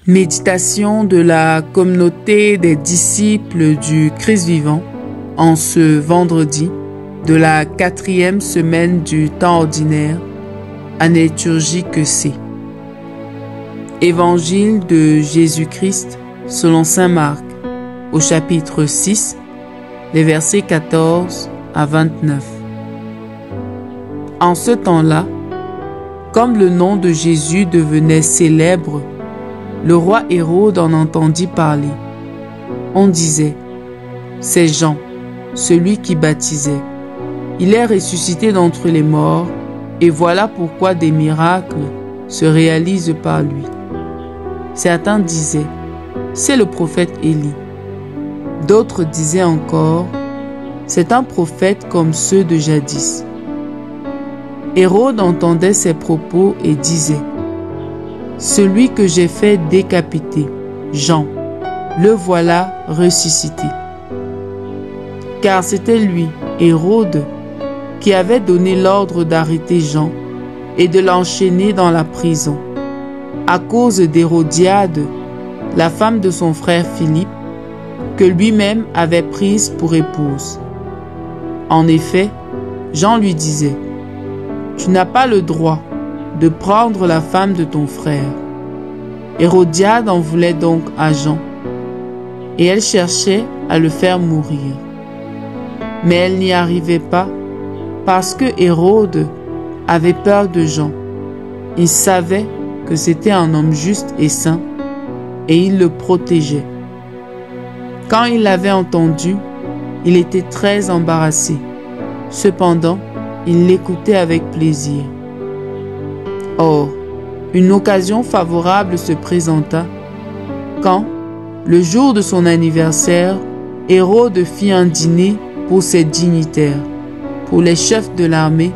Méditation de la communauté des disciples du Christ vivant en ce vendredi de la 4e semaine du temps ordinaire, année liturgique C. Évangile de Jésus-Christ selon saint Marc, au chapitre 6, les versets 14 à 29. En ce temps-là, comme le nom de Jésus devenait célèbre, le roi Hérode en entendit parler. On disait, c'est Jean, celui qui baptisait. Il est ressuscité d'entre les morts, et voilà pourquoi des miracles se réalisent par lui. Certains disaient, c'est le prophète Élie. D'autres disaient encore, c'est un prophète comme ceux de jadis. Hérode entendait ces propos et disait, celui que j'ai fait décapiter, Jean, le voilà ressuscité. Car c'était lui, Hérode, qui avait donné l'ordre d'arrêter Jean et de l'enchaîner dans la prison, à cause d'Hérodiade, la femme de son frère Philippe, que lui-même avait prise pour épouse. En effet, Jean lui disait, tu n'as pas le droit de prendre la femme de ton frère. Hérodiade en voulait donc à Jean, et elle cherchait à le faire mourir. Mais elle n'y arrivait pas, parce que Hérode avait peur de Jean. Il savait que c'était un homme juste et saint, et il le protégeait. Quand il l'avait entendu, il était très embarrassé. Cependant, il l'écoutait avec plaisir. Or, une occasion favorable se présenta quand, le jour de son anniversaire, Hérode fit un dîner pour ses dignitaires, pour les chefs de l'armée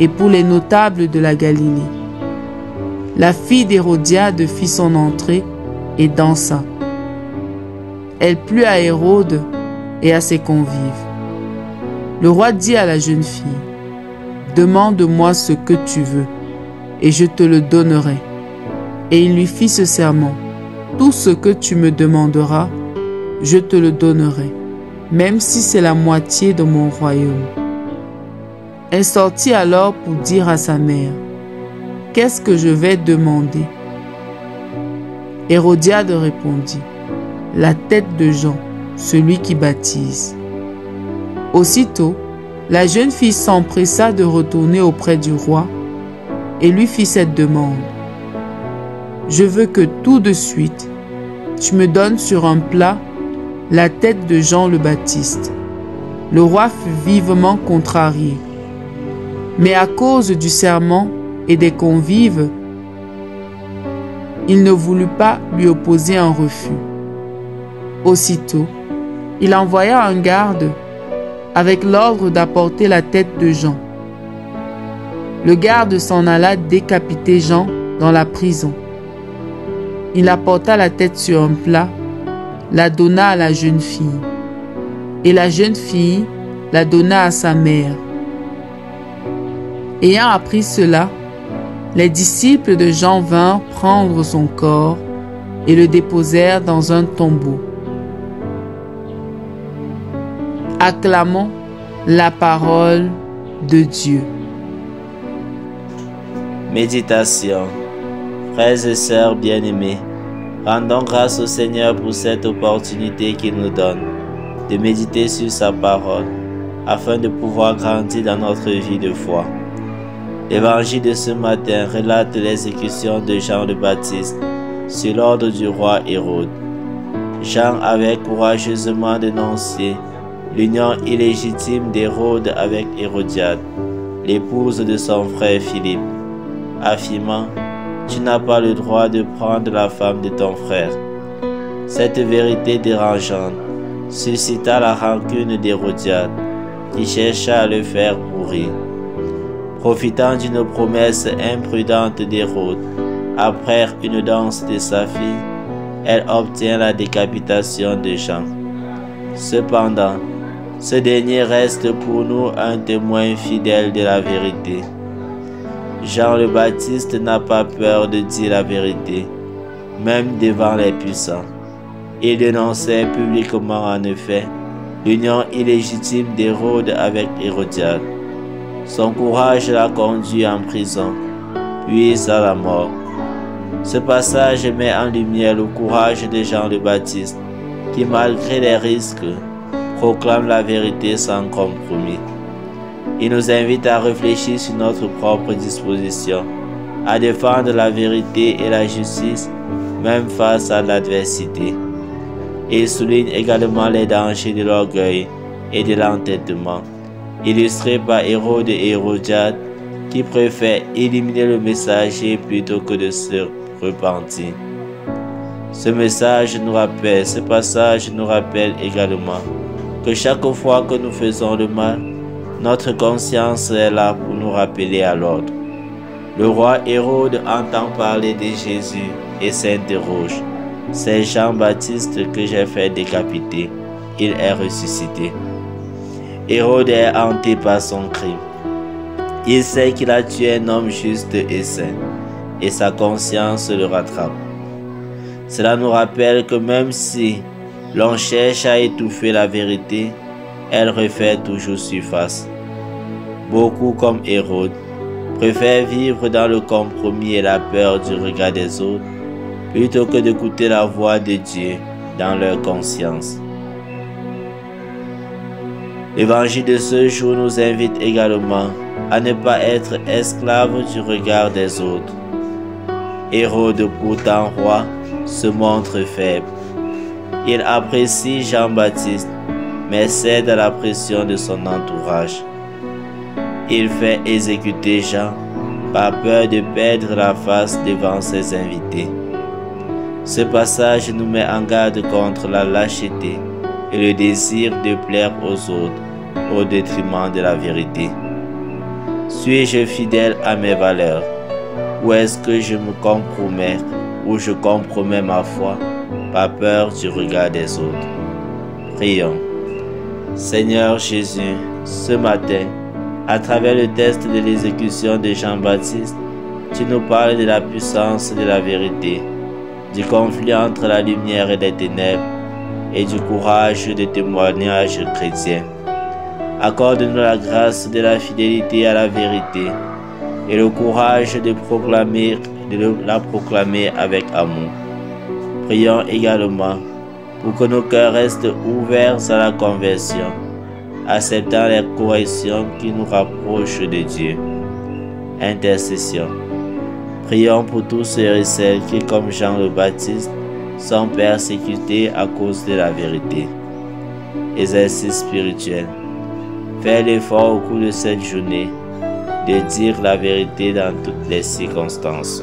et pour les notables de la Galilée. La fille d'Hérodiade fit son entrée et dansa. Elle plut à Hérode et à ses convives. Le roi dit à la jeune fille, « Demande-moi ce que tu veux, et je te le donnerai. » Et il lui fit ce serment, « Tout ce que tu me demanderas, je te le donnerai, même si c'est la moitié de mon royaume. » Elle sortit alors pour dire à sa mère, « Qu'est-ce que je vais demander ?» Hérodiade répondit, « La tête de Jean, celui qui baptise. » Aussitôt, la jeune fille s'empressa de retourner auprès du roi et lui fit cette demande. « Je veux que tout de suite, tu me donnes sur un plat la tête de Jean le Baptiste. » Le roi fut vivement contrarié. Mais à cause du serment et des convives, il ne voulut pas lui opposer un refus. Aussitôt, il envoya un garde avec l'ordre d'apporter la tête de Jean. Le garde s'en alla décapiter Jean dans la prison. Il apporta la tête sur un plat, la donna à la jeune fille, et la jeune fille la donna à sa mère. Ayant appris cela, les disciples de Jean vinrent prendre son corps et le déposèrent dans un tombeau. Acclamons la parole de Dieu. Méditation. Frères et sœurs bien-aimés, rendons grâce au Seigneur pour cette opportunité qu'il nous donne de méditer sur sa parole afin de pouvoir grandir dans notre vie de foi. L'évangile de ce matin relate l'exécution de Jean le Baptiste sur l'ordre du roi Hérode. Jean avait courageusement dénoncé l'union illégitime d'Hérode avec Hérodiade, l'épouse de son frère Philippe, affirmant « Tu n'as pas le droit de prendre la femme de ton frère ». Cette vérité dérangeante suscita la rancune d'Hérodiade, qui chercha à le faire mourir. Profitant d'une promesse imprudente d'Hérode, après une danse de sa fille, elle obtient la décapitation de Jean. Cependant, ce dernier reste pour nous un témoin fidèle de la vérité. Jean le Baptiste n'a pas peur de dire la vérité, même devant les puissants. Il dénonçait publiquement en effet l'union illégitime d'Hérode avec Hérodiade. Son courage l'a conduit en prison, puis à la mort. Ce passage met en lumière le courage de Jean le Baptiste, qui malgré les risques, proclame la vérité sans compromis. Il nous invite à réfléchir sur notre propre disposition, à défendre la vérité et la justice, même face à l'adversité. Il souligne également les dangers de l'orgueil et de l'entêtement, illustrés par Hérode et Hérodiade, qui préfèrent éliminer le messager plutôt que de se repentir. Ce passage nous rappelle également que chaque fois que nous faisons le mal, notre conscience est là pour nous rappeler à l'ordre. Le roi Hérode entend parler de Jésus et s'interroge. C'est Jean-Baptiste que j'ai fait décapiter. Il est ressuscité. Hérode est hanté par son crime. Il sait qu'il a tué un homme juste et saint, et sa conscience le rattrape. Cela nous rappelle que même si l'on cherche à étouffer la vérité, elle refait toujours surface. Beaucoup, comme Hérode, préfèrent vivre dans le compromis et la peur du regard des autres, plutôt que d'écouter la voix de Dieu dans leur conscience. L'évangile de ce jour nous invite également à ne pas être esclaves du regard des autres. Hérode, pourtant roi, se montre faible. Il apprécie Jean-Baptiste, mais cède à la pression de son entourage. Il fait exécuter Jean par peur de perdre la face devant ses invités. Ce passage nous met en garde contre la lâcheté et le désir de plaire aux autres au détriment de la vérité. Suis-je fidèle à mes valeurs, ou est-ce que je me compromets ou je compromets ma foi par peur du regard des autres? Prions. Seigneur Jésus, ce matin, à travers le texte de l'exécution de Jean-Baptiste, tu nous parles de la puissance de la vérité, du conflit entre la lumière et les ténèbres, et du courage des témoignages chrétiens. Accorde-nous la grâce de la fidélité à la vérité et le courage de la proclamer avec amour. Prions également pour que nos cœurs restent ouverts à la conversion, acceptant les corrections qui nous rapprochent de Dieu. Intercession. Prions pour tous ceux et celles qui, comme Jean le Baptiste, sont persécutés à cause de la vérité. Exercice spirituel. Fais l'effort au cours de cette journée de dire la vérité dans toutes les circonstances.